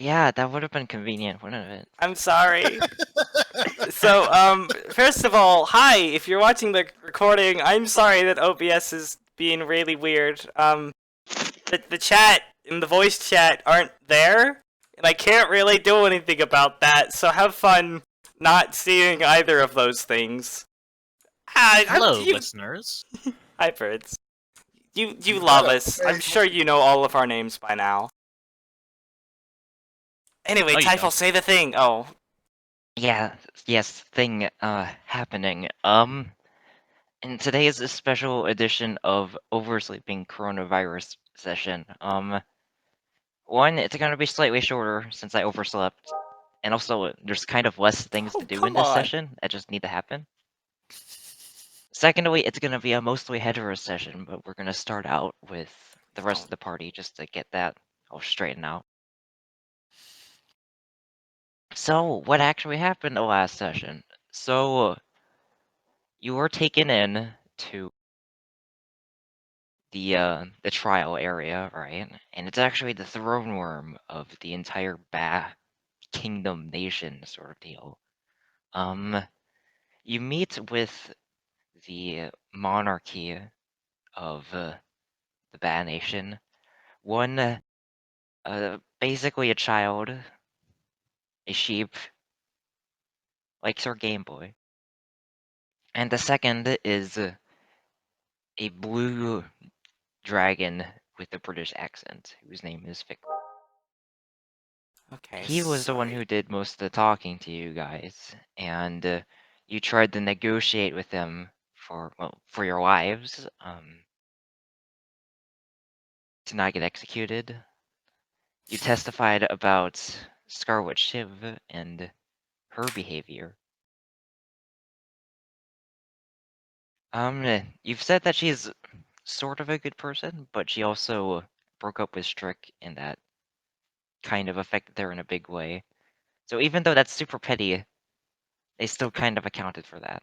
Yeah, that would have been convenient, wouldn't it? I'm sorry. So, first of all, hi. If you're watching the recording, I'm sorry that OBS is being really weird. The chat and the voice chat aren't there, and I can't really do anything about that. So have fun not seeing either of those things. Hello, You, listeners. hi, birds. You You love gotta us. I'm pay sure you know all of our names by now. Anyway, No, you Typhel, don't. say the thing. Oh, Yeah, yes, thing happening. And today is a special edition of Oversleeping Coronavirus session. One, it's gonna be slightly shorter since I overslept, and also there's kind of less things to oh, do in come this on. session that just need to happen. Secondly, it's gonna be a mostly hetero session, but we're gonna start out with the rest of the party just to get that all straightened out. So, what actually happened the last session? So, you were taken in to the trial area, right? And it's actually the throne room of the entire Kingdom nation sort of deal. You meet with the monarchy of the Ba Nation. One, basically a child, a sheep, likes her Game Boy. And the second is a blue dragon with a British accent, whose name is Vic. Okay, He was the one sorry. who did most of the talking to you guys, and you tried to negotiate with him for your lives, to not get executed. You testified about Scarlet Shiv and her behavior. You've said that she's sort of a good person, but she also broke up with Strick, and that kind of affected her in a big way. So even though that's super petty, they still kind of accounted for that.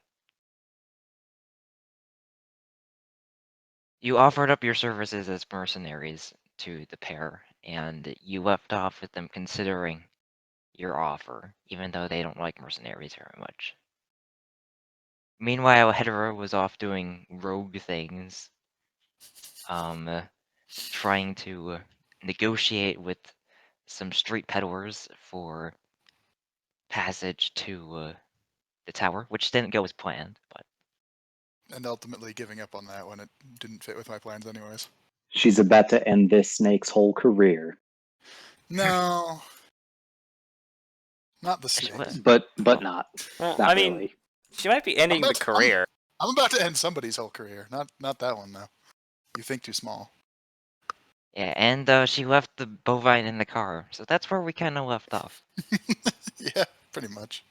You offered up your services as mercenaries to the pair, and you left off with them considering your offer, even though they don't like mercenaries very much. Meanwhile, Hetero was off doing rogue things, trying to negotiate with some street peddlers for passage to the tower, which didn't go as planned, but and ultimately giving up on that when it didn't fit with my plans anyways. She's about to end this snake's whole career. No. Not the Actually, snake. But Oh. not. Well, Not I mean, really. she might be ending the career. I'm about to end somebody's whole career. Not that one though. You think too small. Yeah, and she left the bovine in the car, so that's where we kind of left off. Yeah, pretty much.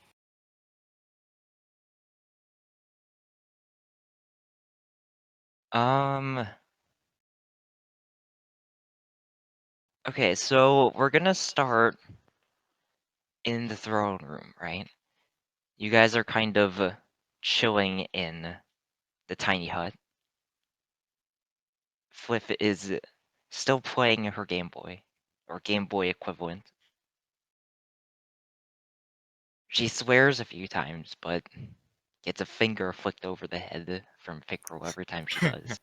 Okay, so we're gonna start in the throne room, right? You guys are kind of chilling in the tiny hut. Flip is still playing her Game Boy, or Game Boy equivalent. She swears a few times, but gets a finger flicked over the head from Pickerel every time she does.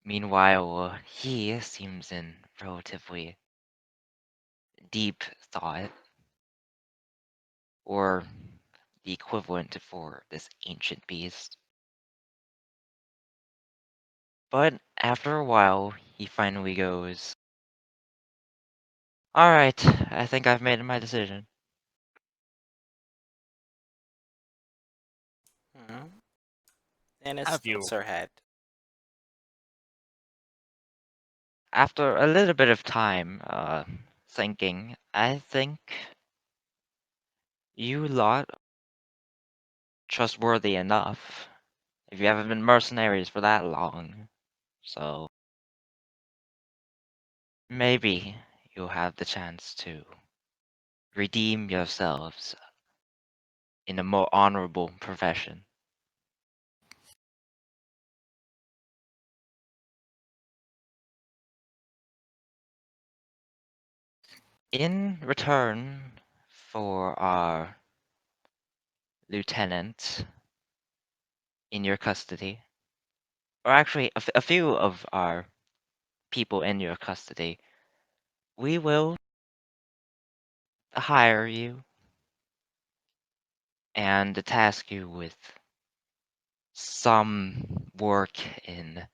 Meanwhile, he seems in relatively deep thought, or the equivalent for this ancient beast. But after a while, he finally goes, "Alright, I think I've made my decision." Dennis Have you? tilts her head. After a little bit of time, thinking, I think you lot trustworthy enough if you haven't been mercenaries for that long, so maybe you'll have the chance to redeem yourselves in a more honorable profession. In return for our lieutenant in your custody, or actually a few of our people in your custody, we will hire you and task you with some work in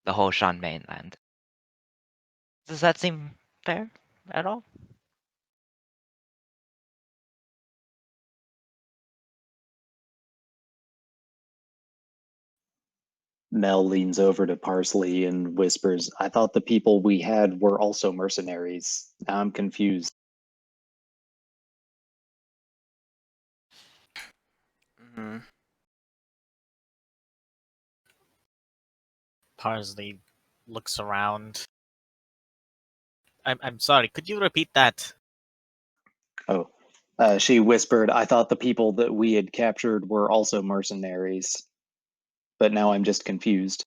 the Hoshan mainland. Does that seem fair at all? Mel leans over to Parsley and whispers, I thought the people we had were also mercenaries. Now I'm confused. Hmm. Parsley looks around. I'm sorry, could you repeat that? Oh. She whispered, I thought the people that we had captured were also mercenaries. But now I'm just confused.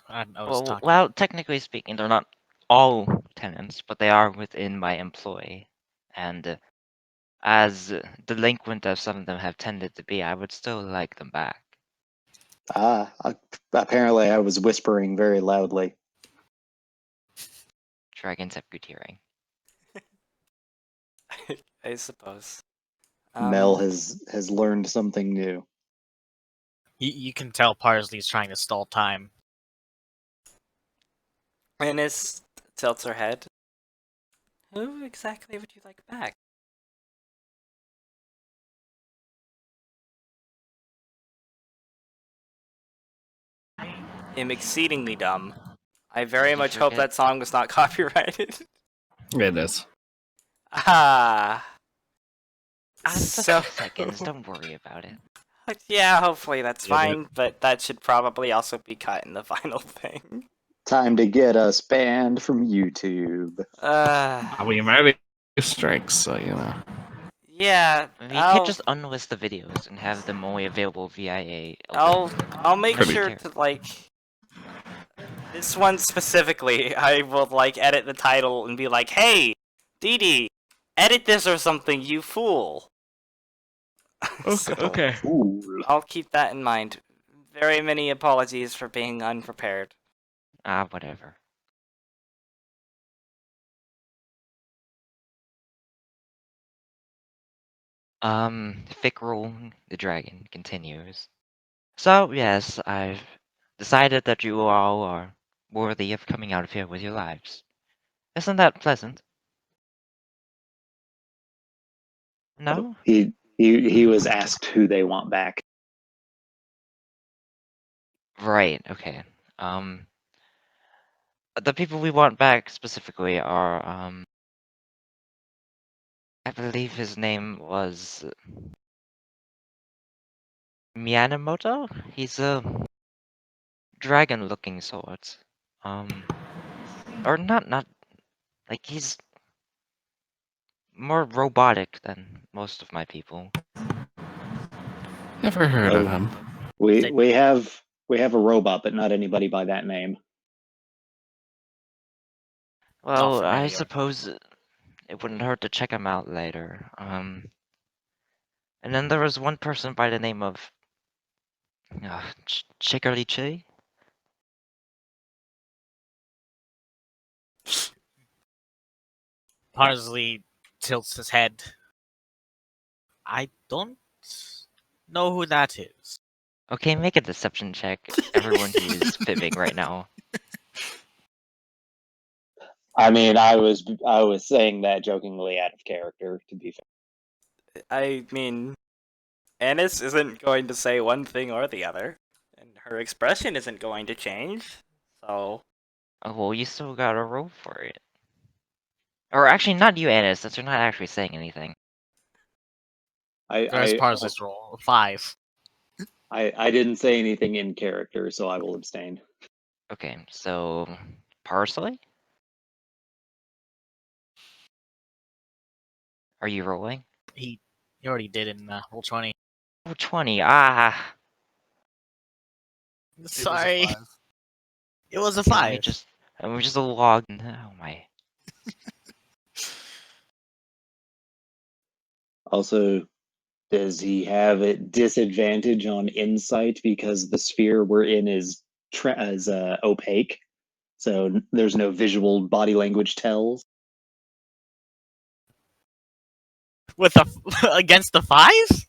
I was talking. Well, technically speaking, they're not all tenants, but they are within my employ. And as delinquent as some of them have tended to be, I would still like them back. Apparently I was whispering very loudly. Dragons have good hearing. I suppose. Mel has learned something new. You can tell Parsley's trying to stall time. Ines tilts her head. Who exactly would you like back? I'm exceedingly dumb. I very Did you much hope forget? that song was not copyrighted. It is. Ah. Just So, seconds, don't worry about it. yeah, hopefully that's Yeah, fine, but that should probably also be cut in the final thing. Time to get us banned from YouTube. We might be strikes, so you know. Yeah, You can't just unlist the videos and have them only available via a. I'll make Pretty sure to like this one specifically. I will like edit the title and be like, "Hey, Dee Dee, edit this or something, you fool." So, Okay. Fool. I'll keep that in mind. Very many apologies for being unprepared. Whatever. Fickrel the dragon continues. So, yes, I've decided that you all are worthy of coming out of here with your lives. Isn't that pleasant? No? He was asked who they want back. Right, okay. The people we want back specifically are, I believe his name was Minamoto? He's a dragon-looking sort. Or not, like, he's more robotic than most of my people. Never heard of him. We have a robot, but not anybody by that name. Well, I familiar. suppose it wouldn't hurt to check him out later. And then there was one person by the name of Chikarichi. Parsley tilts his head. I don't know who that is. Okay, make a deception check. Everyone who is fibbing right now. I mean, I was saying that jokingly out of character, to be fair. I mean, Anis isn't going to say one thing or the other, and her expression isn't going to change. So, Oh, well, you still gotta roll for it. Or actually, not you, Annis, since you're not actually saying anything. There's Parsley's roll. 5. I didn't say anything in character, so I will abstain. Okay, so Parsley? Are you rolling? He already did in roll 20. Oh, 20. Ah. Sorry. It was a 5. It was a Okay, let me 5. just And we're just a log. Oh my. Also, does he have a disadvantage on insight because the sphere we're in is opaque? So there's no visual body language tells. With the against the 5s?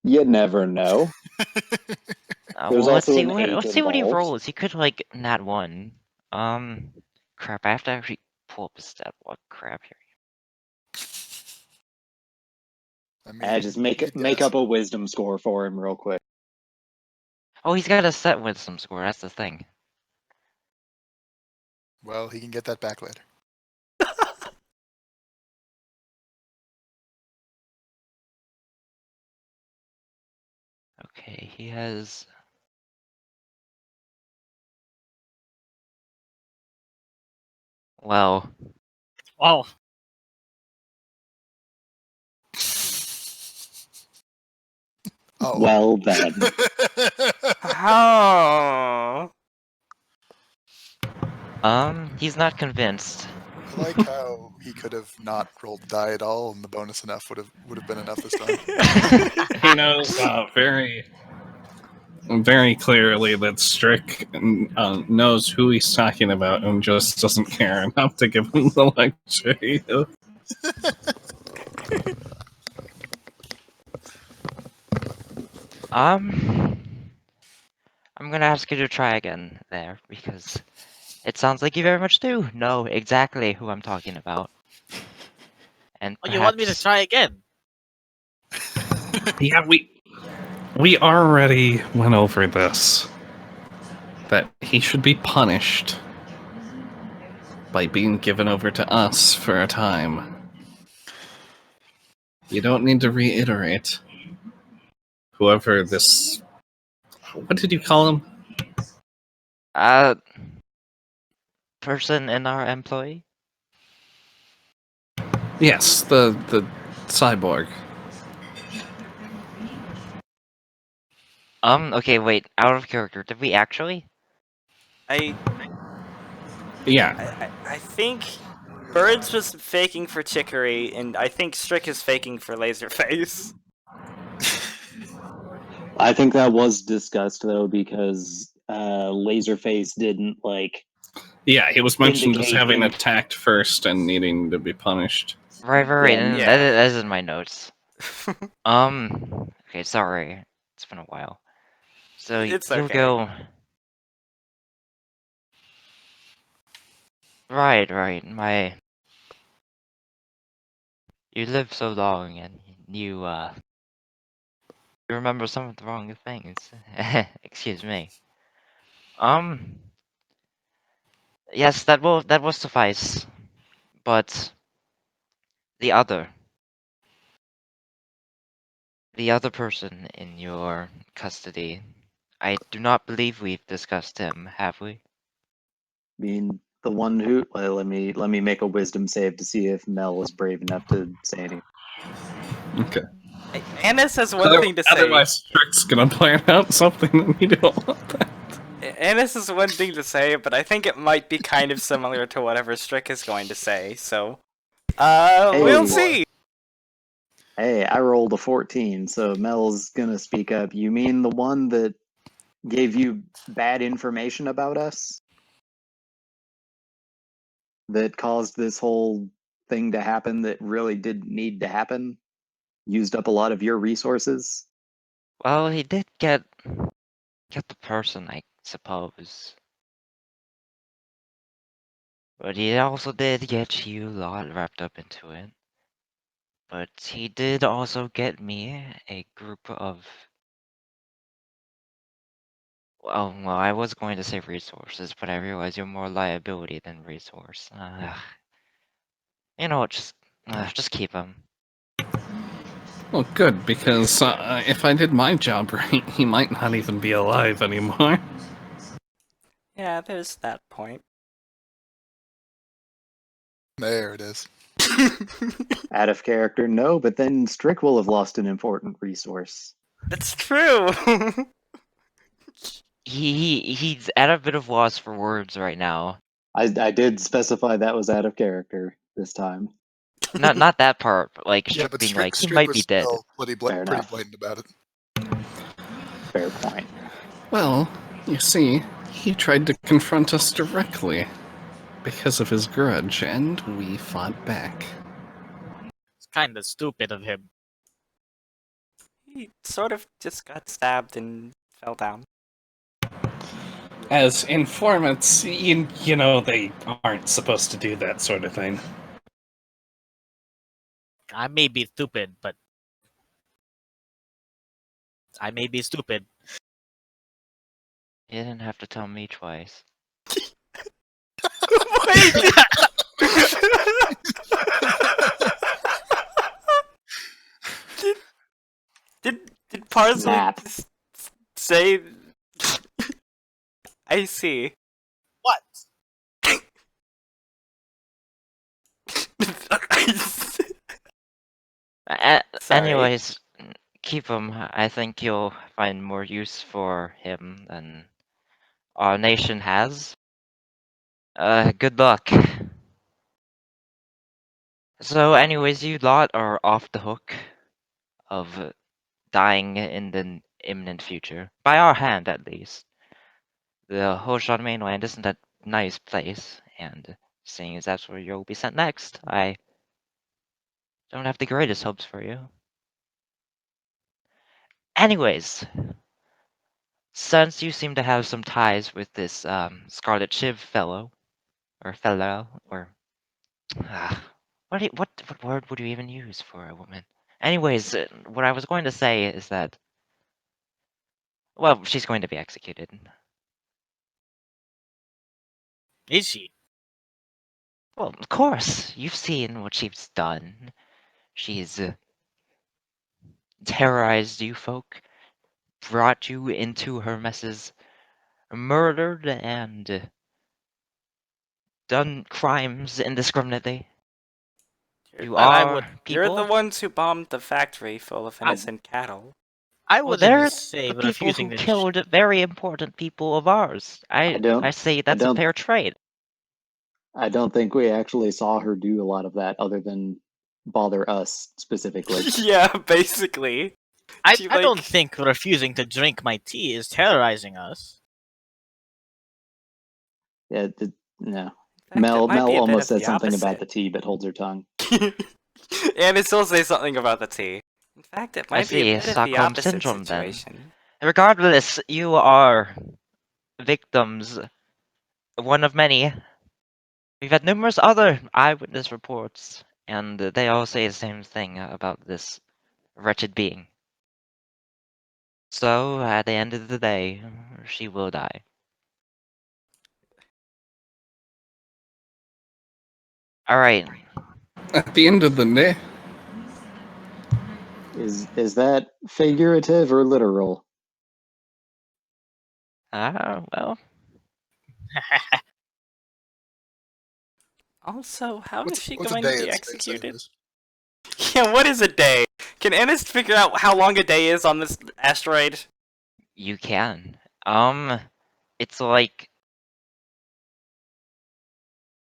You never know. There's Well, let's also see an what 8 let's see what he involved. rolls. He could like nat 1. Crap. I have to actually pull up his stat block. Crap here. I mean, Just you make could make guess. up a wisdom score for him real quick. Oh, he's got a set wisdom score. That's the thing. Well, he can get that back later. Okay, he has. Well, Oh, Oh. Well then. Oh. he's not convinced. I like how he could have not rolled die at all, and the bonus enough would have been enough this time. He knows very, very clearly that Strick knows who he's talking about and just doesn't care enough to give him the luxury. I'm gonna ask you to try again there, because it sounds like you very much do know exactly who I'm talking about. And you want me to perhaps try again? Yeah, we already went over this. That he should be punished by being given over to us for a time. You don't need to reiterate. Whoever this... What did you call him? person in our employee? Yes, the cyborg. Okay, wait, out of character, did we actually? I Yeah, think Birds was faking for Chicory, and I think Strick is faking for Laserface. I think that was discussed though because Laserface didn't yeah, he was mentioned as indicate having him. attacked first and needing to be punished. Right, Yeah, and yeah. that is in my notes. Okay, sorry. It's been a while. So It's you'll okay. go... Right, you live so long and you remember some of the wrong things. Excuse me. Yes, that will suffice. But the other person in your custody, I do not believe we've discussed him, have we? I mean, the one who. Well, let me make a wisdom save to see if Mel is brave enough to say anything. Okay. Annis has one thing to say. Otherwise, Strick's gonna plan out something that we don't want that. Annis has one thing to say, but I think it might be kind of similar to whatever Strick is going to say, so... we'll see! Hey, I rolled a 14, so Mel's gonna speak up. You mean the one that gave you bad information about us? That caused this whole thing to happen that really didn't need to happen? Used up a lot of your resources? Well, he did get the person, I suppose. But he also did get you a lot wrapped up into it. But he did also get me a group of... Well, I was going to say resources, but I realize you're more liability than resource. You know what, just keep him. Well, good, because if I did my job right, he might not even be alive anymore. Yeah, there's that point. There it is. Out of character, no, but then Strick will have lost an important resource. That's true! He's at a bit of loss for words right now. I did specify that was out of character this time. Not that part, but like Yeah, but being Strick, like he Strick might was be dead. still pretty Fair enough. blatant about it. Fair point. Well, you see, he tried to confront us directly because of his grudge, and we fought back. It's kind of stupid of him. He sort of just got stabbed and fell down. As informants, you know, they aren't supposed to do that sort of thing. I may be stupid, but I may be stupid. You didn't have to tell me twice. Wait! did Parsley Snap. say? I see. What? Sorry. Anyways, keep him. I think you'll find more use for him than our nation has. Good luck. So, anyways, you lot are off the hook of dying in the imminent future. By our hand, at least. The Hoshan mainland isn't a nice place, and seeing as that's where you'll be sent next, I don't have the greatest hopes for you. Anyways, since you seem to have some ties with this Scarlet Shiv fellow, or what word would you even use for a woman? Anyways, what I was going to say is that, well, she's going to be executed. Is she? Well, of course, you've seen what she's done. She's terrorized you folk, brought you into her messes, murdered and done crimes indiscriminately. You Well, are You're the people. ones who bombed the factory full of innocent cattle. I Well, wouldn't they're say the people refusing who to. killed very important people of ours. I don't- say that's a don't- fair trade. I don't think we actually saw her do a lot of that other than bother us specifically. Yeah, basically. I She, don't like- think refusing to drink my tea is terrorizing us. Yeah, no. In fact, it Mel might be a bit almost of said the something about opposite. the tea, but holds her tongue. And it still says something about the tea. In fact, it I might be see, a bit of the Stockholm opposite syndrome then. situation. Regardless, you are victims, one of many. We've had numerous other eyewitness reports, and they all say the same thing about this wretched being. So, at the end of the day, she will die. Alright, At the end of the day, Is that figurative or literal? well, Also, how is she What's a going day to be in space, executed? anyways? Yeah, what is a day? Can Ennis figure out how long a day is on this asteroid? you can. It's like...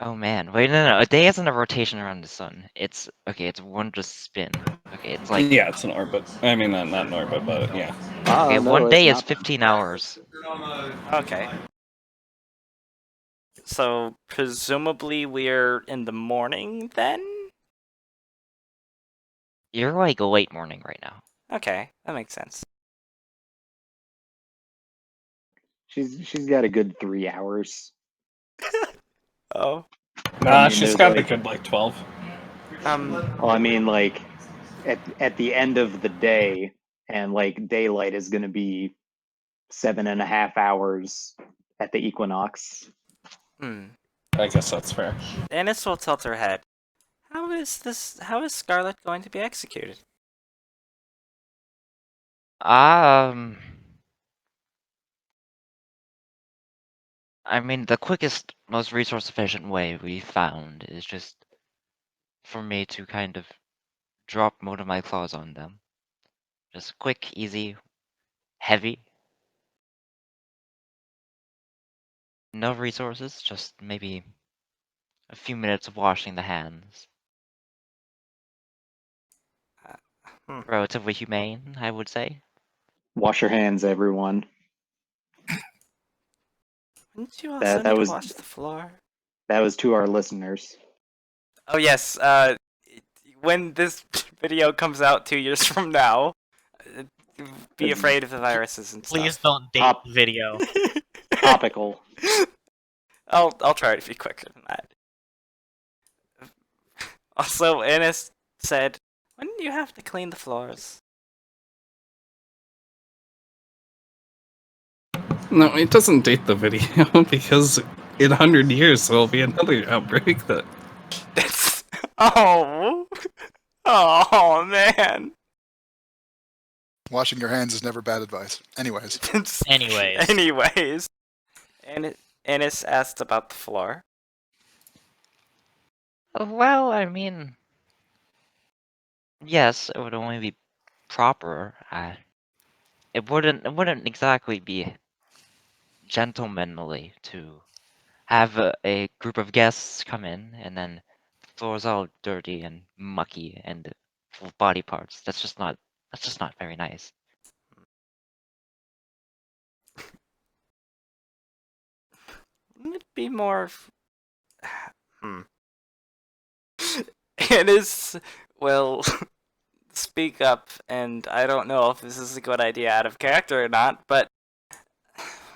Oh man, wait, no, a day isn't a rotation around the sun. It's, okay, it's one just spin. Okay, it's like, yeah, it's an orbit. I mean, not an orbit, but yeah. okay, No, one it's day is not. 15 hours. Okay. So, presumably we're in the morning then? You're like late morning right now. Okay, that makes sense. She's got a good 3 hours. Oh. Nah, mean, she's there's got a like- good, 12. Well, I mean, like at the end of the day, and like daylight is going to be 7.5 hours at the equinox. I guess that's fair. Ennis will tilt her head. How is Scarlet going to be executed? I mean, the quickest, most resource-efficient way we found is just for me to kind of drop one of my claws on them. Just quick, easy, heavy. No resources, just maybe a few minutes of washing the hands. Hmm. Relatively humane, I would say. Wash your hands, everyone. Didn't you also That need to was wash the floor? that was to our listeners. Oh yes. When this video comes out 2 years from now, uh, be afraid of the viruses and Please stuff. don't date Top- the video. Topical. I'll try to be quicker than that. Also, Ennis said, "When do you have to clean the floors?" No, it doesn't date the video because in 100 years there'll be another outbreak that. That's oh man. Washing your hands is never bad advice. Anyways, Anyways. Ennis asked about the floor. Well, I mean, yes, it would only be proper. It wouldn't exactly be gentlemanly to have a group of guests come in and then the floor's all dirty and mucky and full of body parts. That's just not very nice. Wouldn't it be more? Ennis will speak up, and I don't know if this is a good idea out of character or not, but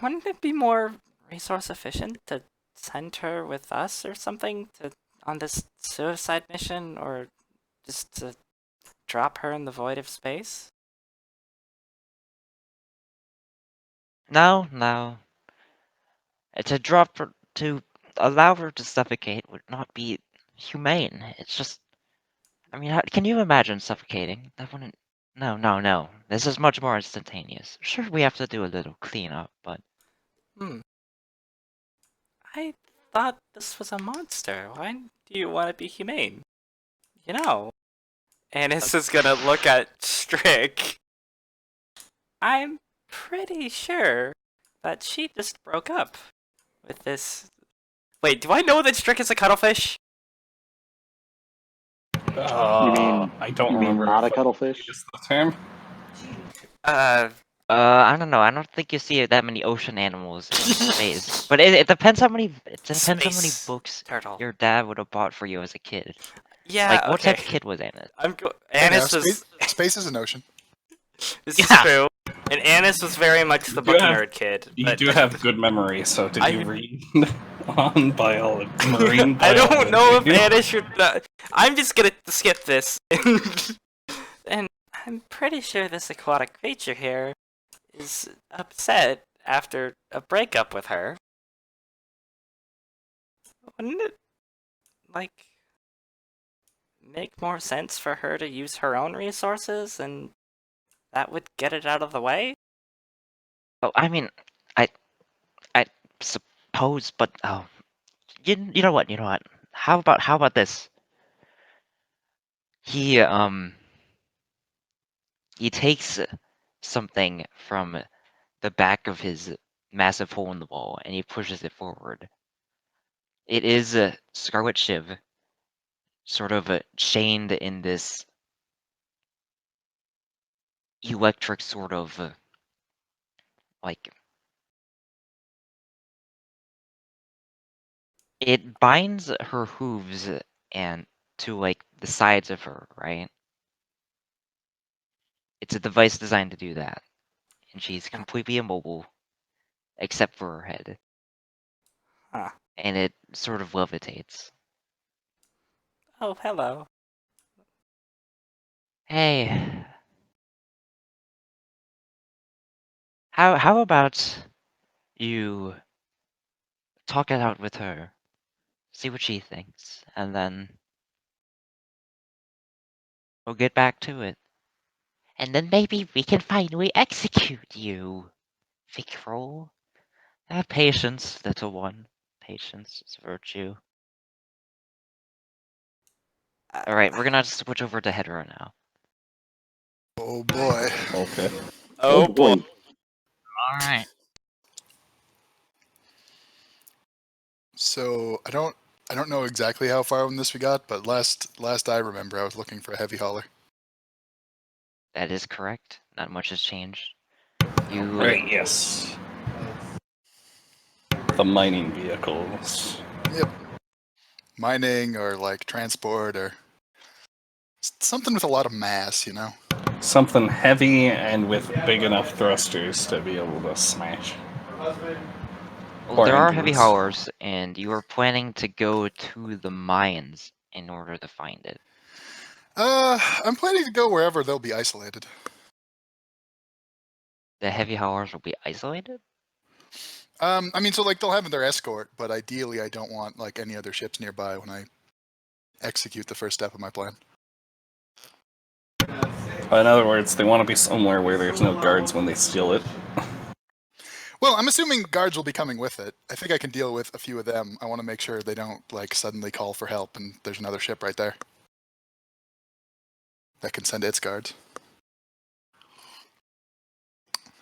wouldn't it be more resource efficient to send her with us or something on this suicide mission, or just to drop her in the void of space? No, no. To allow her to suffocate would not be humane. It's just, I mean, can you imagine suffocating? That wouldn't. No, no, no. This is much more instantaneous. Sure, we have to do a little cleanup, but I thought this was a monster. Why do you want to be humane? You know. Ennis is gonna look at Strick. I'm pretty sure that she just broke up with this. Wait, do I know that Strick is a cuttlefish? I don't you remember. mean not a if cuttlefish? it's the term. I don't know. I don't think you see that many ocean animals in space. But it depends how many. It depends how many Space books turtle. your dad would have bought for you as a kid. Yeah, Like, what okay. type of kid was Anna? Ennis yeah, was. space is an ocean. This is Yeah. true. And Ennis was very much the You book have- nerd kid. You but- do have good memory, so did you I- read on biology? Marine I biology? don't know if Ennis should. I'm just gonna skip this. And I'm pretty sure this aquatic creature here is upset after a breakup with her. Wouldn't it, like, make more sense for her to use her own resources, and that would get it out of the way? Oh, I mean, I suppose, but oh, you know what? You know what? How about this? He takes something from the back of his massive hole in the wall and he pushes it forward. It is a Scarlet Shiv, sort of chained in this electric sort of like it binds her hooves and to like the sides of her, right? It's a device designed to do that, and she's completely immobile except for her head. Huh. And it sort of levitates. Oh, hello. Hey, how about you talk it out with her, see what she thinks, and then we'll get back to it. And then maybe we can finally execute you, Vickrol. Have patience, little one. Patience is virtue. Alright, we're gonna switch over to Hedera now. Oh boy. Okay. Oh boy. Alright. So I I don't know exactly how far on this we got, but last I remember, I was looking for a heavy hauler. That is correct. Not much has changed. You Right, yes. The mining vehicles. Yep. Mining or like transport or something with a lot of mass, you know. Something heavy and with big enough thrusters to be able to smash. Well, Or there are heavy engines. haulers, and you are planning to go to the mines in order to find it. I'm planning to go wherever they'll be isolated. The heavy haulers will be isolated? I mean, so like they'll have their escort, but ideally I don't want like any other ships nearby when I execute the first step of my plan. In other words, they want to be somewhere where there's no guards when they steal it. Well, I'm assuming guards will be coming with it. I think I can deal with a few of them. I want to make sure they don't like suddenly call for help and there's another ship right there that can send its guards.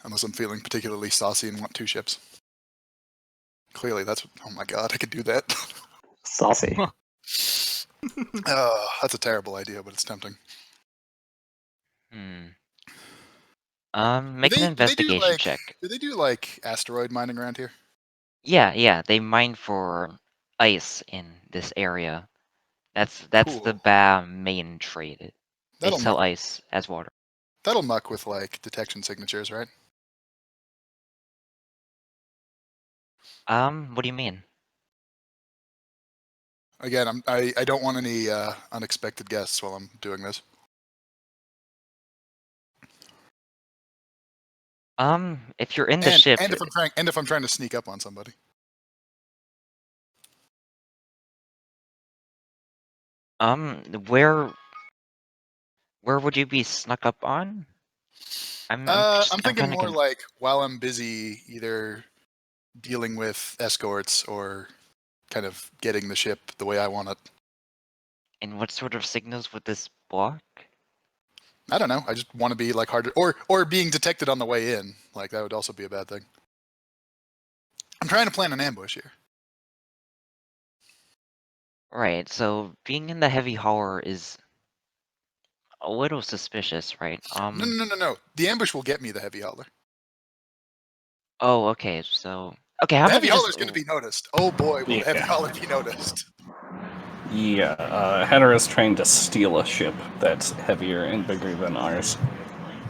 Unless I'm feeling particularly saucy and want 2 ships. Clearly, that's... Oh my god, I could do that. Saucy. That's a terrible idea, but it's tempting. Make an investigation check. Do they do, like, asteroid mining around here? Yeah, they mine for ice in this area. That's the Cool. main trade. They That'll sell muck, ice as water. that'll muck with, like, detection signatures, right? What do you mean? Again, I don't want any unexpected guests while I'm doing this. If you're in the ship, And if I'm trying to sneak up on somebody. where would you be snuck up on? I'm I'm thinking kinda more like while I'm busy either dealing with escorts or kind of getting the ship the way I want it. And what sort of signals would this block? I don't know. I just want to be like harder, or being detected on the way in. Like that would also be a bad thing. I'm trying to plan an ambush here. Right, so being in the heavy hauler is a little suspicious, right? No. The ambush will get me the heavy hauler. Oh, okay, so... Okay, how The about heavy you hauler just... is going to be noticed. Oh boy, will the heavy Yeah. hauler be noticed. Yeah, Hedera's trying to steal a ship that's heavier and bigger than ours.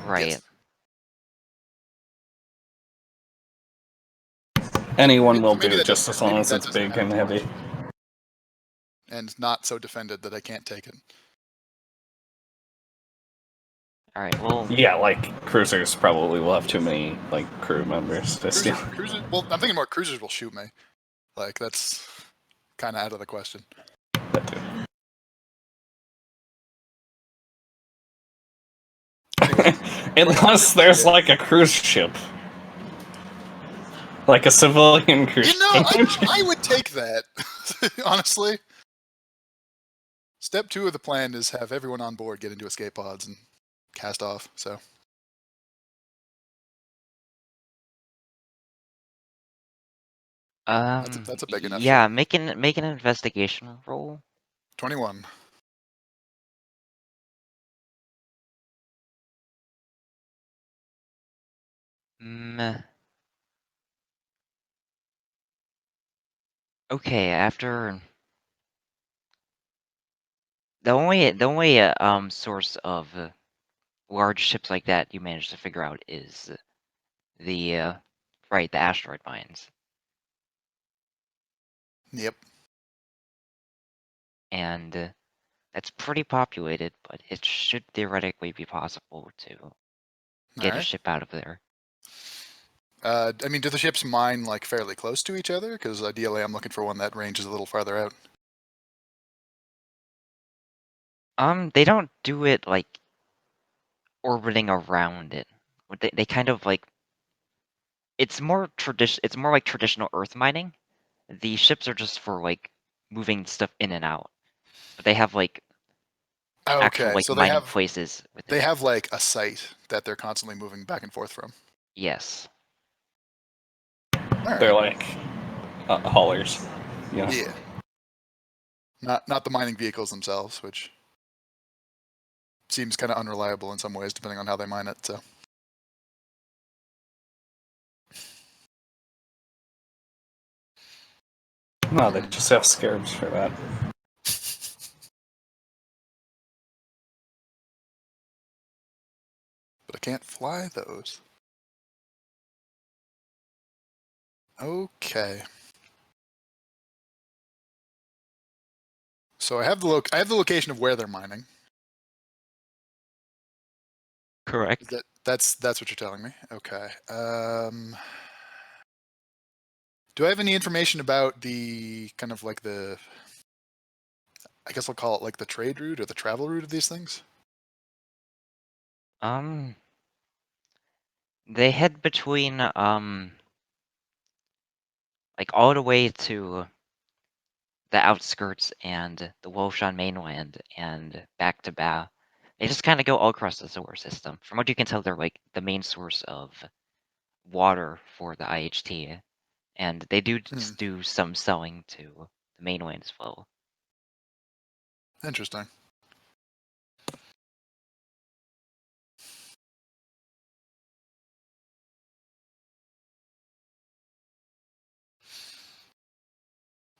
Right. Yes. Anyone will Maybe do, that just doesn't- as long maybe as that it's doesn't big matter and too heavy. much. And not so defended that I can't take it. Alright, well... Yeah, like, cruisers probably will have too many, like, crew members to steal. Cruisers, well, I'm thinking more cruisers will shoot me. Like, that's kind of out of the question. That too. Anyway, Unless there's, like, a cruise ship. Like a civilian cruise you know, ship. I would take that, honestly. Step 2 of the plan is have everyone on board get into escape pods and cast off, so... That's a big enough yeah, ship. make an investigation roll. 21. Okay, after... The only source of large ships like that you managed to figure out is the the asteroid mines. Yep. And that's pretty populated, but it should theoretically be possible to get a Alright. ship out of there. I mean, do the ships mine, like, fairly close to each other? Because ideally I'm looking for one that ranges a little farther out. They don't do it, like, orbiting around it. They kind of, like... It's more like traditional Earth mining. The ships are just for, like, moving stuff in and out. But they have, like, actual, Okay, like, so mining places within they it. have, like, a site that they're constantly moving back and forth from. Yes. Alright. They're like haulers. You know? Yeah. Not the mining vehicles themselves, which seems kind of unreliable in some ways, depending on how they mine it. So. No, they just have scarabs for that. But I can't fly those. Okay. So I have the location of where they're mining. Correct. That's what you're telling me. Okay. Do I have any information about the kind of like the? I guess I'll call it like the trade route or the travel route of these things. They head between like all the way to the outskirts and the Wolshan mainland and back to Ba. They just kind of go all across the solar system. From what you can tell, they're like the main source of water for the IHT, and they do just do some selling to the mainland as well. Interesting.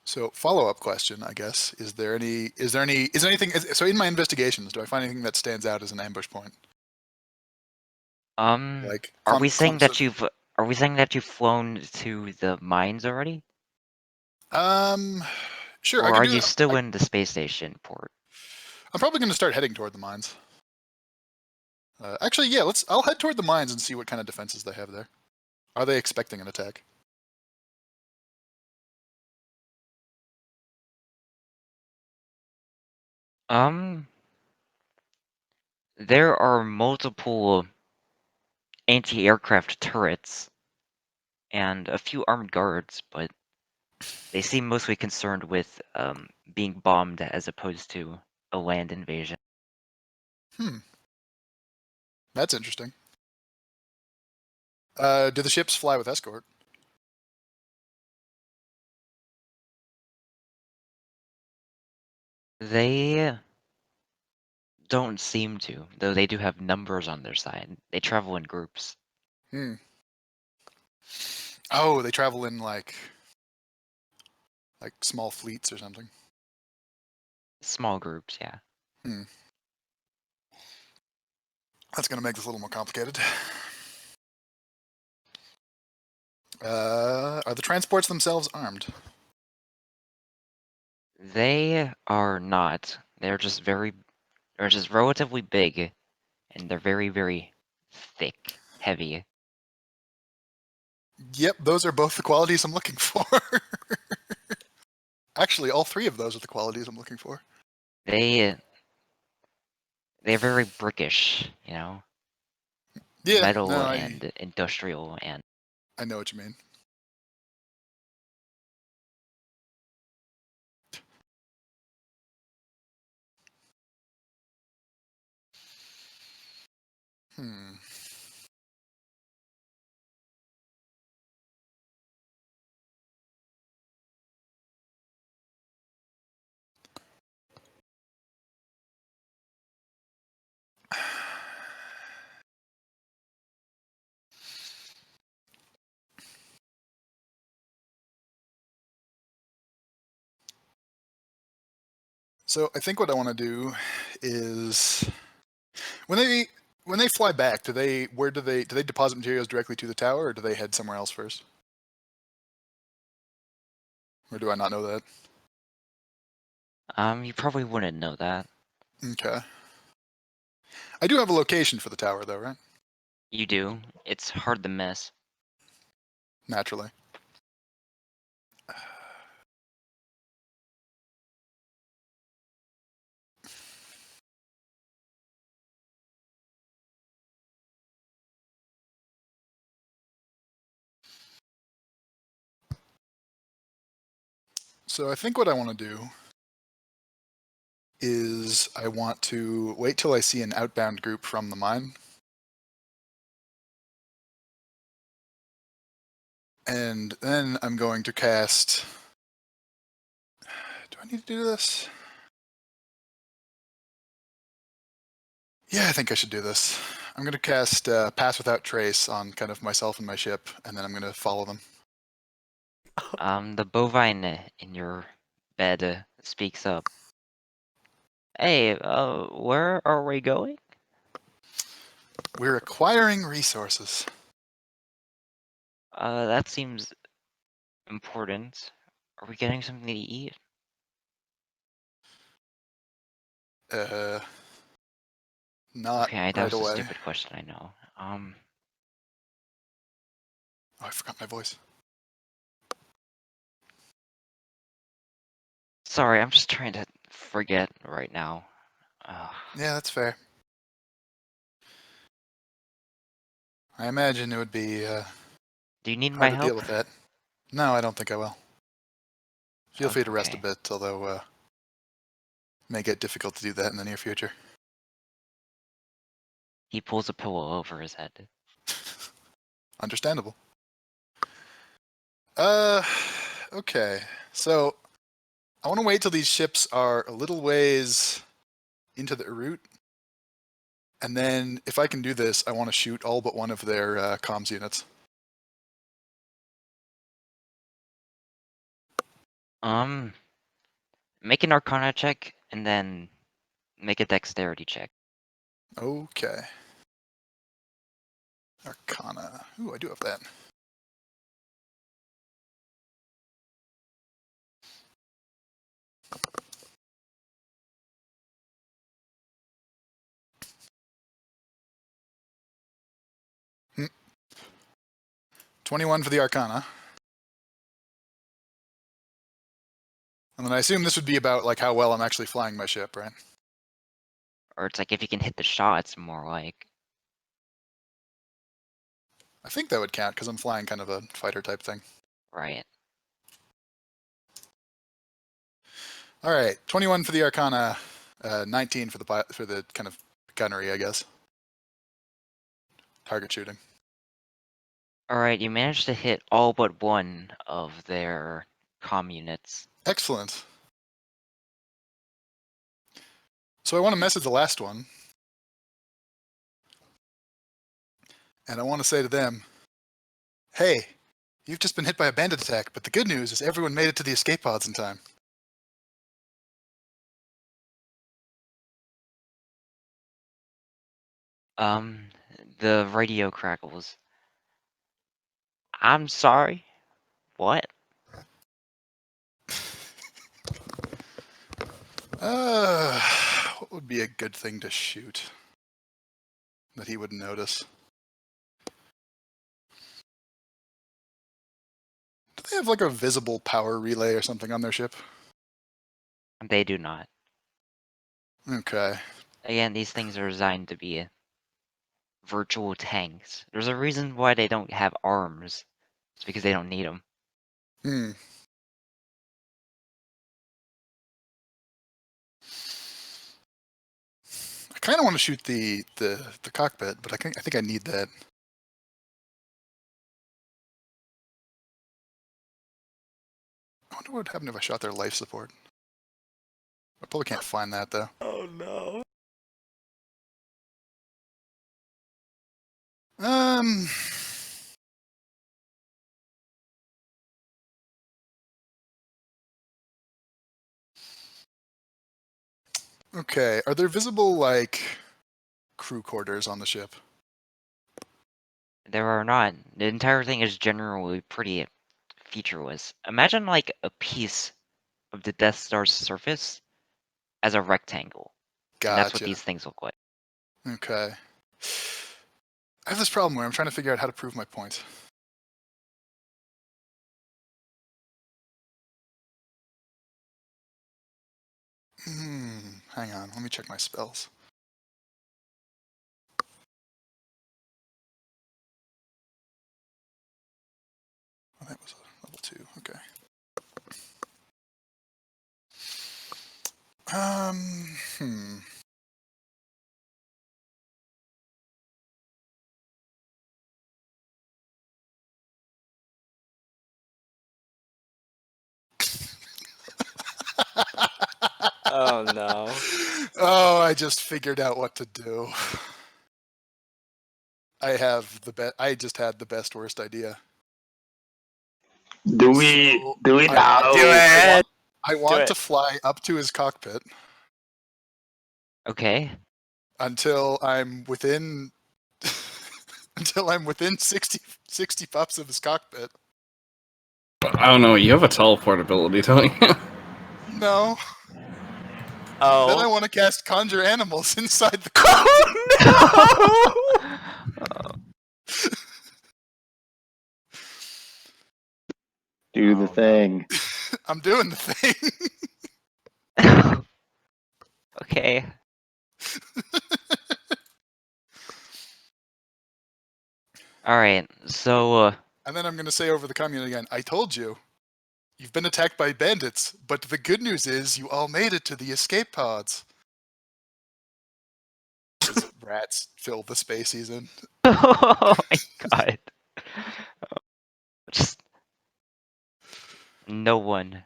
So follow-up question, I guess, is there anything, so in my investigations, do I find anything that stands out as an ambush point? Like Are we saying clumps that you've flown to the mines already? Sure, I Or could are do you that. still in the space station port? I'm probably going to start heading toward the mines. Actually, yeah, I'll head toward the mines and see what kind of defenses they have there. Are they expecting an attack? There are multiple anti-aircraft turrets and a few armed guards, but they seem mostly concerned with being bombed as opposed to a land invasion. That's interesting. Do the ships fly with escort? They don't seem to, though they do have numbers on their side. They travel in groups. Oh, they travel in like small fleets or something. Small groups, yeah. That's going to make this a little more complicated. Are the transports themselves armed? They are not. They're just relatively big, and they're very, very thick, heavy. Yep, those are both the qualities I'm looking for. Actually, all three of those are the qualities I'm looking for. They're very brickish, you know? Yeah, Metal no, and industrial and I know what you mean. Hmm. So I think what I want to do is when they fly back, do they deposit materials directly to the tower, or do they head somewhere else first? Or do I not know that? you probably wouldn't know that. Okay. I do have a location for the tower, though, right? You do. It's hard to miss. Naturally. So I think what I want to do is I want to wait till I see an outbound group from the mine. And then I'm going to cast... Do I need to do this? Yeah, I think I should do this. I'm going to cast Pass Without Trace on kind of myself and my ship, and then I'm going to follow them. The bovine in your bed speaks up. Hey, where are we going? We're acquiring resources. That seems important. Are we getting something to eat? Not Okay, that right was a away. stupid question, I know. Oh, I forgot my voice. Sorry, I'm just trying to forget right now. Yeah, that's fair. I imagine it would be Do you need my hard to deal help? with that. No, I don't think I will. Feel free to rest a Okay. bit, although may get difficult to do that in the near future. He pulls a pillow over his head. Understandable. Okay. So I want to wait till these ships are a little ways into the route, and then if I can do this, I want to shoot all but one of their comms units. Make an Arcana check and then make a Dexterity check. Okay. Arcana. Ooh, I do have that. Hmm. 21 for the Arcana. And then I assume this would be about like how well I'm actually flying my ship, right? Or it's like if you can hit the shots, more like. I think that would count because I'm flying kind of a fighter type thing. Right. All right, 21 for the Arcana, 19 for the kind of gunnery, I guess. Target shooting. Alright, you managed to hit all but one of their comm units. Excellent. So I want to message the last one, and I want to say to them, "Hey, you've just been hit by a bandit attack, but the good news is everyone made it to the escape pods in time." Um, the radio crackles. I'm sorry. What? What would be a good thing to shoot that he wouldn't notice? Do they have like a visible power relay or something on their ship? They do not. Okay. Again, these things are designed to be virtual tanks. There's a reason why they don't have arms. It's because they don't need them. Hmm. I kind of want to shoot the cockpit, but I think I need that. I wonder what would happen if I shot their life support. I probably can't find that though. Oh no. Um. Okay. Are there visible like crew quarters on the ship? There are not. The entire thing is generally pretty featureless. Imagine like a piece of the Death Star's surface as a rectangle. And that's what Gotcha. these things look like. Okay. I have this problem where I'm trying to figure out how to prove my point. Hang on. Let me check my spells. Oh, that was a level 2. Okay. Hmm. Oh no. Oh, I just figured out what to do. I just had the best worst idea. Do we So, do it I now? want- Do it. I want it. to fly up to his cockpit Okay. until I'm within 60 puffs of his cockpit. I don't know. You have a teleport ability, don't you? No. Then I Oh. want to cast Conjure Animals inside the cockpit. Oh no! Do the Oh, no. thing. I'm doing the thing. Okay. All right. So, And then I'm going to say over the commune again, I told you. You've been attacked by bandits, but the good news is you all made it to the escape pods. As rats fill the space he's in. oh my god. Just no one.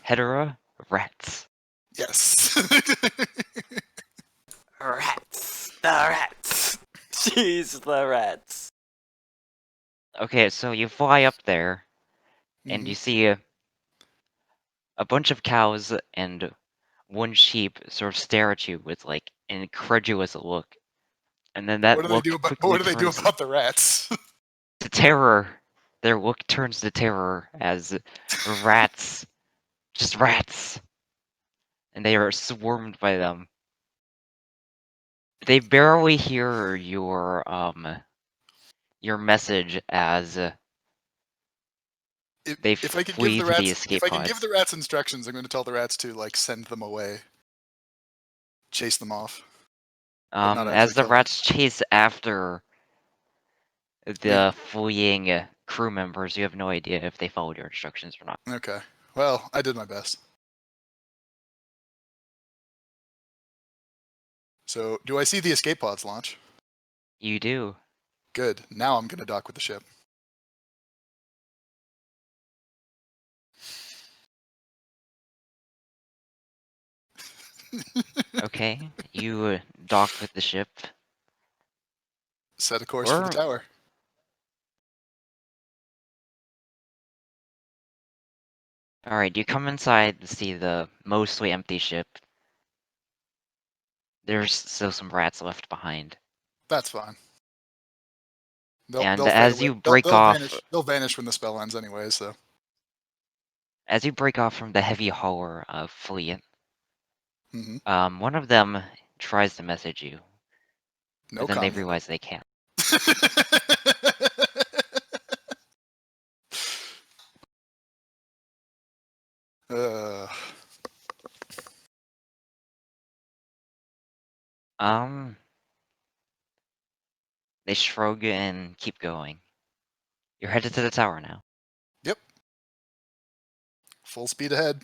Hetera rats. Yes. Rats. The rats. Jeez, the rats. Okay, so you fly up there, and you Mhm. see a bunch of cows and one sheep sort of stare at you with like an incredulous look, and then that What do they look do about? quickly What do they do turns about the rats? to terror. Their look turns to terror as rats, just rats, and they are swarmed by them. They barely hear your message as they If I could give flee the to the rats, escape if I can give pods. the rats instructions, I'm going to tell the rats to like send them away, chase them off, but not As actually the kill them. rats chase after Wait. the fleeing crew members, you have no idea if they followed your instructions or not. Okay. Well, I did my best. So, do I see the escape pods launch? You do. Good. Now I'm going to dock with the ship. Okay, you dock with the ship. Set a course for the Or tower. alright, you come inside to see the mostly empty ship. There's still some rats left behind. That's fine. And They'll fade as away. you break They'll off vanish. They'll vanish when the spell ends anyway. So from the heavy hauler of fleet, Mhm. one of them tries to message you, No but then they comment. realize they can't. uh, They shrug and keep going. You're headed to the tower now. yep. Full speed ahead.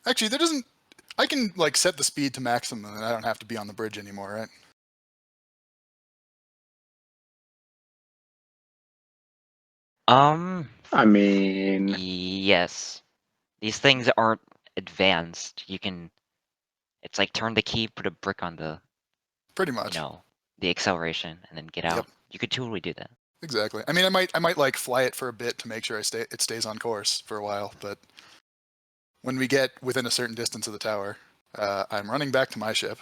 Actually, there doesn't. I can like set the speed to maximum, and I don't have to be on the bridge anymore, right? I mean, Yes. These things aren't advanced. You can. It's like turn the key, put a brick on the, Pretty you much. know, the acceleration, and then get out. Yep. You could totally do that. Exactly. I mean, I might like fly it for a bit to make sure it stays on course for a while. But when we get within a certain distance of the tower, I'm running back to my ship.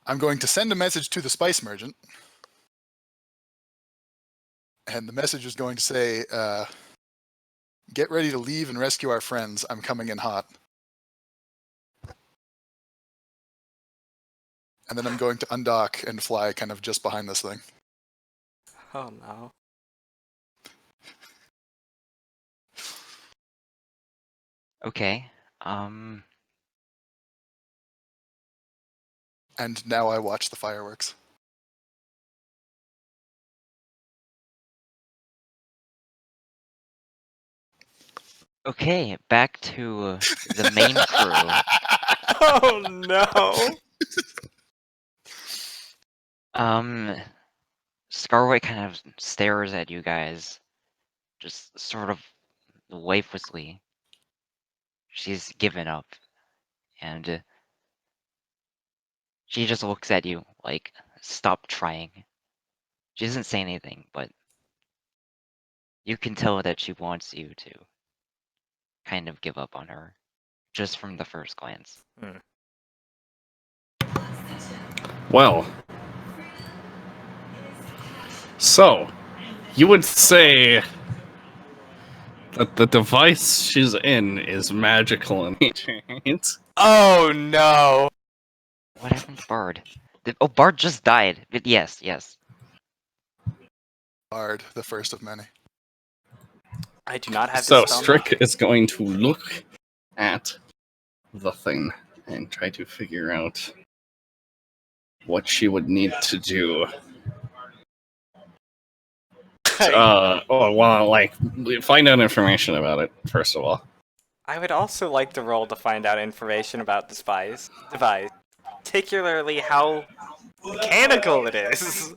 I'm going to send a message to the spice merchant, and the message is going to say, "Get ready to leave and rescue our friends. I'm coming in hot." And then I'm going to undock and fly kind of just behind this thing. Oh no. Okay. And now I watch the fireworks. Okay, back to the main crew. Oh no. Scarlet kind of stares at you guys, just sort of lifelessly. she's given up, and she just looks at you like, stop trying. She doesn't say anything, but you can tell that she wants you to kind of give up on her, just from the first glance. Well, so you would say that the device she's in is magical in nature, right? Oh no! What happened to Bard? Oh, Bard just died. But yes, yes. Bard, the first of many. I do not have So this spell. Strick is going to look at the thing and try to figure out what she would need to do. Find out information about it, first of all. I would also like to roll to find out information about this device, particularly how mechanical it is.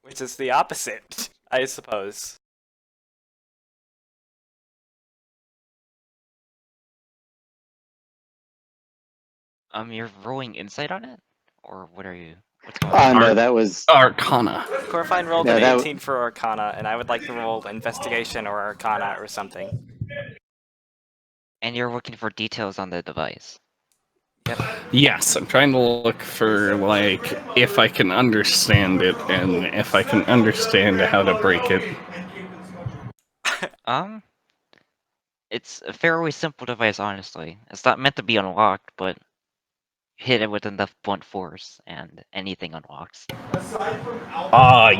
Which is the opposite, I suppose. You're rolling insight on it? Or what are you? What's going on? No, that was Arcana. Corfine rolled No, an that 18 for Arcana, and I would like to roll Investigation or Arcana or something. And you're looking for details on the device. Yes, I'm trying to look for, like, if I can understand it, and if I can understand how to break it. It's a fairly simple device, honestly. It's not meant to be unlocked, but hit it with enough blunt force, and anything unlocks.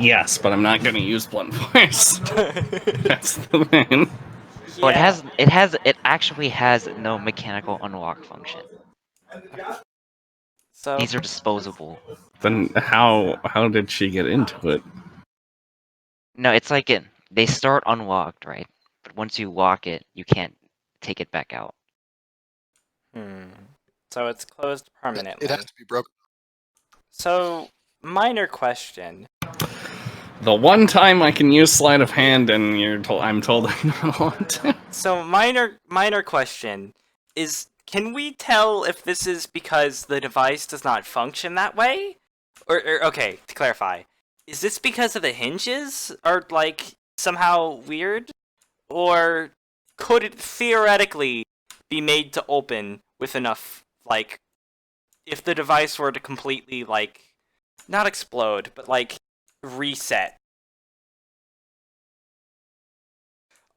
Yes, but I'm not gonna use blunt force. That's the thing. Well, it actually has no mechanical unlock function. So These are disposable. Then how did she get into it? No, it's like they start unlocked, right? But once you lock it, you can't take it back out. So it's closed permanently. It has to be broken. So, minor question. The one time I can use sleight of hand, and I'm told I'm not allowed to. So, minor question is: can we tell if this is because the device does not function that way? Or okay, to clarify, is this because of the hinges are like somehow weird, or could it theoretically be made to open with enough, like, if the device were to completely, like, not explode, but like reset?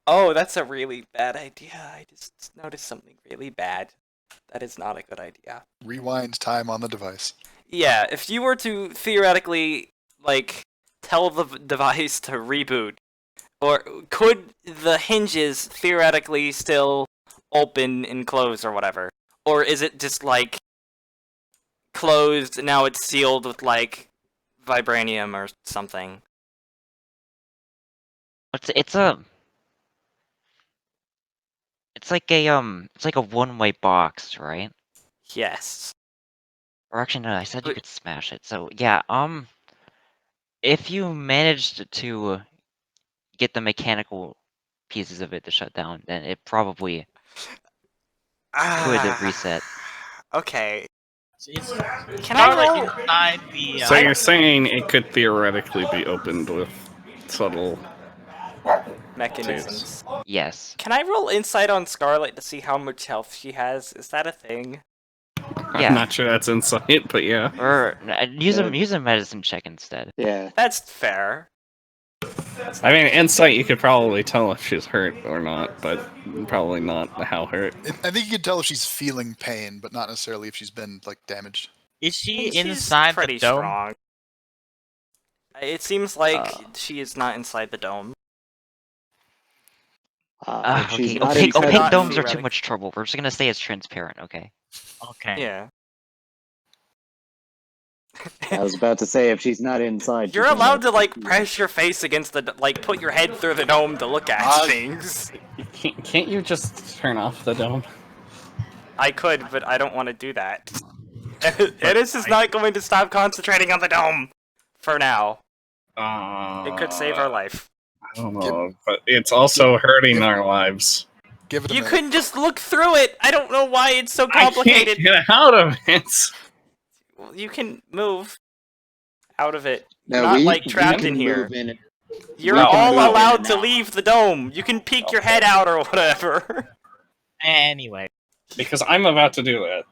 Oh, that's a really bad idea. I just noticed something really bad. That is not a good idea. Rewind time on the device. Yeah, if you were to theoretically, like, tell the device to reboot, or could the hinges theoretically still open and close or whatever? Or is it just, like, closed, now it's sealed with, like, vibranium or something? It's like a one-way box, right? Yes. Or actually, no, I said you could smash it. So yeah, if you managed to get the mechanical pieces of it to shut down, then it probably could reset. Okay. Is Can I Scarlet roll? inside the? So you're saying it could theoretically be opened with subtle Mechanisms. Yes. Can I roll insight on Scarlet to see how much health she has? Is that a thing? Yeah. I'm not sure that's insight, but yeah. Or use a medicine check instead. Yeah. That's fair. I mean, insight, you could probably tell if she's hurt or not, but probably not how hurt. I think you can tell if she's feeling pain, but not necessarily if she's been like damaged. Is she She's inside pretty the dome? strong. It seems like she is not inside the dome. If she's Okay, not inside opaque not domes are too theoretic- much trouble. We're just gonna say it's transparent, okay? Okay. Yeah. I was about to say, if she's not inside, You're she's allowed to, not- like, press your face against the, like, put your head through the dome to look at things. Can't you just turn off the dome? I could, but I don't want to do that. Ennis is not going to stop concentrating on the dome for now. It could save our life. I don't know, but it's also hurting our lives. Give it a You minute. couldn't just look through it. I don't know why it's so I can't complicated. get out of it. Well, you can move out of it. You're No, not we like we trapped can in here. move in. You're we can all move in allowed and to out. leave the dome. You can peek your head out or whatever. Anyway, Because I'm about to do that.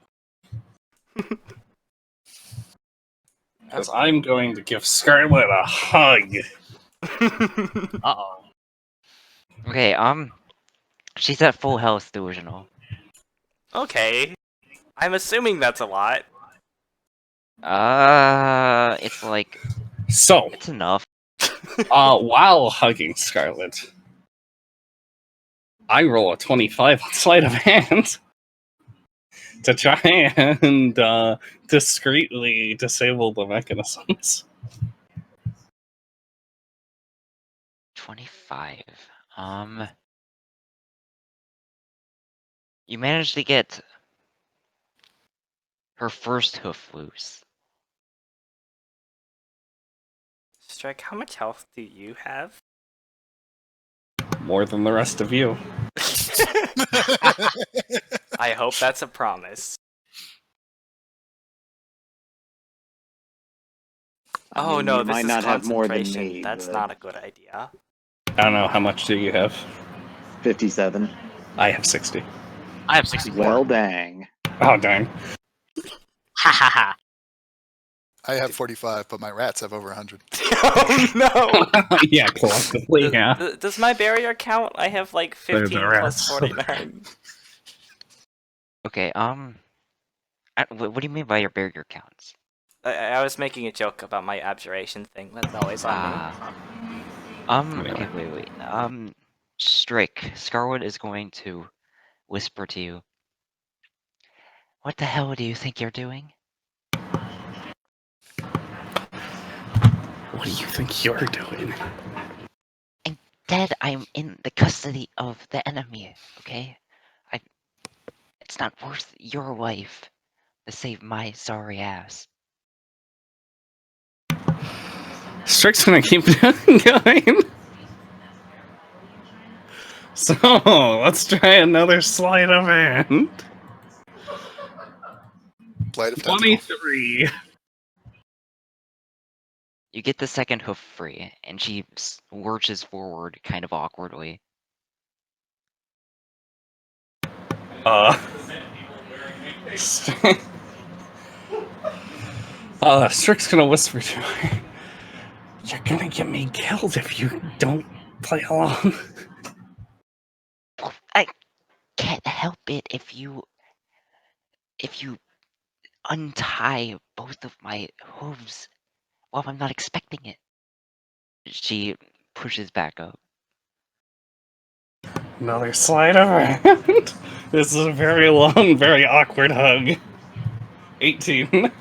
Because I'm going to give Scarlet a hug. uh-oh. Okay, she's at full health, delusional. Okay. I'm assuming that's a lot. It's like, So, it's enough. while hugging Scarlet, I roll a 25 on sleight of hand to try and discreetly disable the mechanisms. 25. You managed to get her first hoof loose. Strike, how much health do you have? More than the rest of you. I hope that's a promise. I Oh mean, no, you this might is not have more than concentration. me. That's but not a good idea. I don't know, how much do you have? 57. I have 60. I have 64. Well, dang. Oh, darn. Ha ha ha. I have 45, but my rats have over 100. Oh no! Yeah, collectively, yeah. Does my barrier count? I have like They're 15 the plus rats. 49. Okay, what do you mean by your barrier counts? I was making a joke about my abjuration thing. That's always on me. Okay, wait. Strick, Scarwood is going to whisper to you. What the hell do you think you're doing? What do you think you're doing? Dad, I'm in the custody of the enemy, okay? It's not worth your life to save my sorry ass. Strick's gonna keep going. So, let's try another sleight of hand. Flight of tentacle. 23. You get the second hoof free, and she lurches forward kind of awkwardly. Strick's gonna whisper to her, "You're gonna get me killed if you don't play along." Well, I can't help it if you untie both of my hooves while I'm not expecting it. She pushes back up. Another sleight of hand. This is a very long, very awkward hug. 18.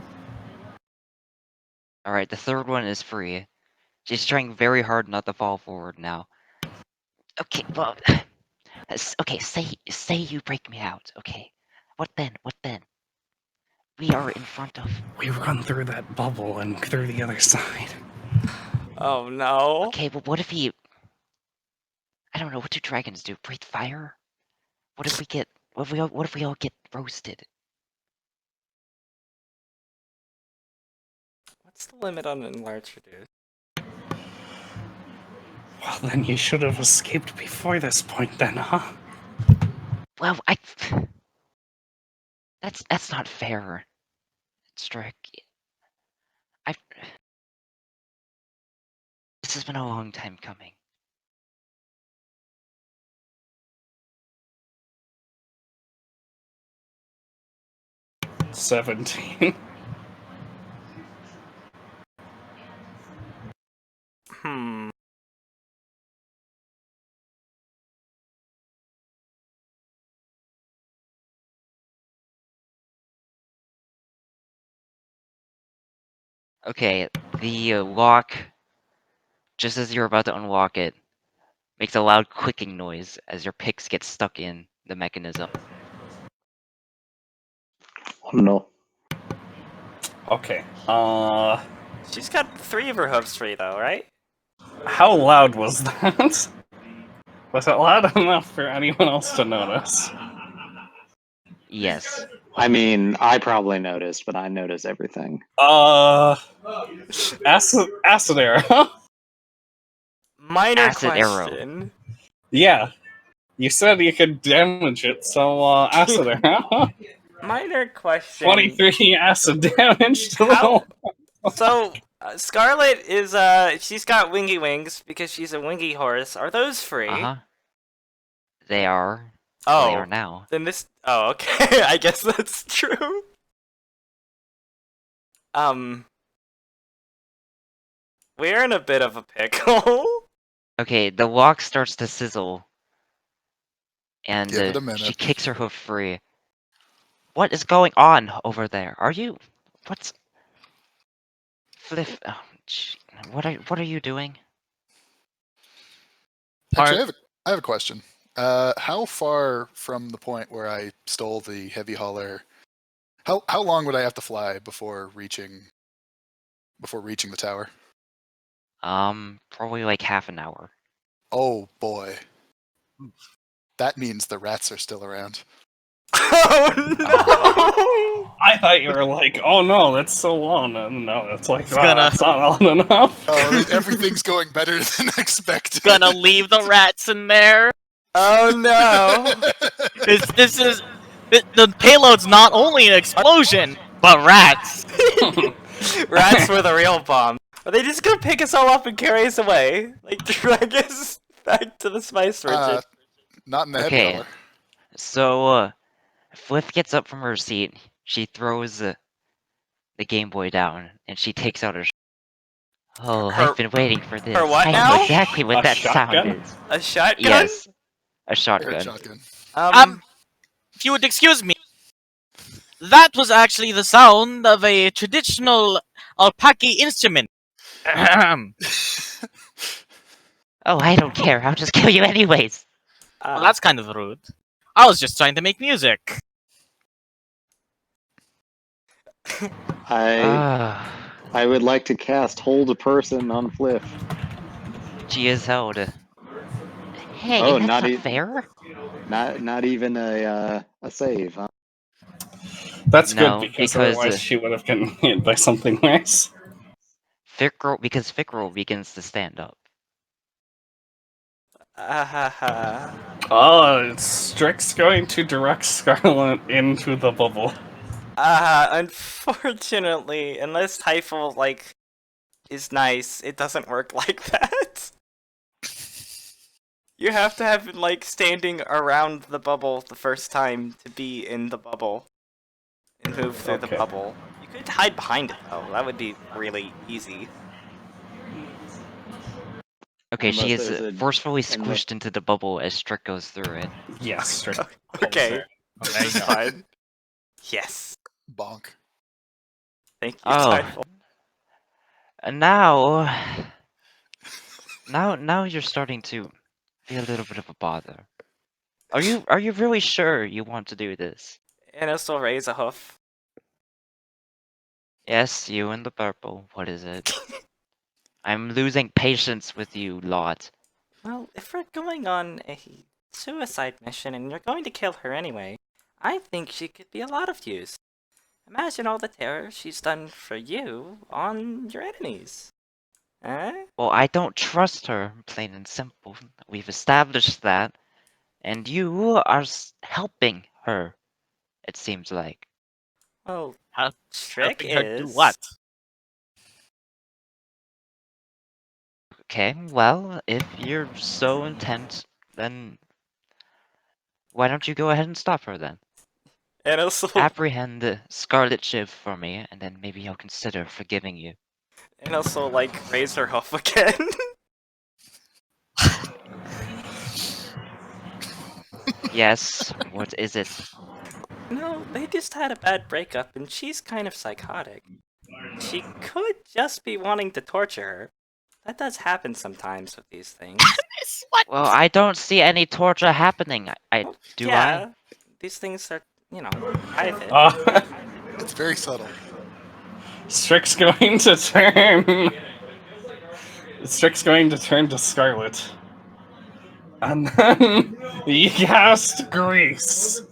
Alright, the third one is free. She's trying very hard not to fall forward now. Okay, well, okay, say you break me out, okay? What then? We are in front of... We run through that bubble and through the other side. Oh no. Okay, but what if he... I don't know, what do dragons do? Breathe fire? What if we get... What if we all get roasted? What's the limit on enlarge reduce? Well, then you should have escaped before this point, then, huh? Well, That's not fair, Strick. This has been a long time coming. — 17. Hmm. Okay, the lock, just as you're about to unlock it, makes a loud clicking noise as your picks get stuck in the mechanism. Oh no. Okay. She's got 3 of her hooves free though, right? How loud was that? Was it loud enough for anyone else to notice? Yes. I mean, I probably noticed, but I notice everything. Acid arrow. Minor Acid arrow. question. Yeah. You said you could damage it, so acid arrow. Minor question. 23 acid damage to the How? So Scarlet is she's got wingy wings because she's a wingy horse. Are those free? Uh-huh. They are. Well, they Oh, are now. then this. Oh, okay. I guess that's true. We're in a bit of a pickle. Okay, the walk starts to sizzle. And Give it a she minute. kicks her hoof free. What is going on over there? Are you... What's... Fliff... Oh, what are you doing? Actually, I have a question. How far from the point where I stole the heavy hauler? How long would I have to fly before reaching the tower? Probably like half an hour. Oh boy, that means the rats are still around. Oh no! I thought you were like, oh no, that's so long. And no, it's like, It's gonna- that's not long enough. Oh, everything's going better than expected. Gonna leave the rats in there. Oh no! This is the payload's not only an explosion, but rats. Rats were the real bomb. Are they just gonna pick us all up and carry us away? Like drag us back to the spice merchant? Not in the heavy Okay. hauler. So, Fliff gets up from her seat. She throws the Game Boy down, and she takes out her... Oh, Her- I've been waiting for this. her what I now? know exactly what A that shotgun? sound is. A shotgun? Yes. A Air shotgun. shotgun. If you would excuse me, that was actually the sound of a traditional alpaca instrument. Ahem. Oh, I don't care. I'll just kill you anyways. Well, that's kind of rude. I was just trying to make music. I would like to cast Hold a Person on Fliff. She is held. Hey, Oh, that's not not e- fair. Not even a save, huh? That's No, good because because, otherwise she would have gotten hit by something worse. because Fickrel begins to stand up. Oh, Strick's going to direct Scarlet into the bubble. Unfortunately, unless Typhel, like, is nice, it doesn't work like that. You have to have been, like, standing around the bubble the first time to be in the bubble. And move through the Okay. bubble. You could hide behind it, though. That would be really easy. Okay, she Unless is there's a- forcefully unless- squished into the bubble as Strick goes through it. Yes, Strick. Okay, Oh, there you that's go. fine. Yes. Bonk. Thank you, Oh. Typhel. And now you're starting to be a little bit of a bother. Are you really sure you want to do this? And also raise a hoof. Yes, you in the purple. What is it? I'm losing patience with you, lot. Well, if we're going on a suicide mission and you're going to kill her anyway, I think she could be a lot of use. Imagine all the terror she's done for you on your enemies. Eh? Well, I don't trust her, plain and simple. We've established that. And you are helping her, it seems like. Well, How- trick Helping her do is... what? Okay, well, if you're so intent, then why don't you go ahead and stop her then? And also, Apprehend the Scarlet Shiv for me, and then maybe I'll consider forgiving you. like, raise her hoof again. Yes, what is it? No, they just had a bad breakup and she's kind of psychotic. She could just be wanting to torture her. That does happen sometimes with these things. What? Well, I don't see any torture happening. Do Yeah, these things are, you know, private. It's very subtle. Strick's going to turn. Strick's going to turn to Scarlet. And then you cast Grease.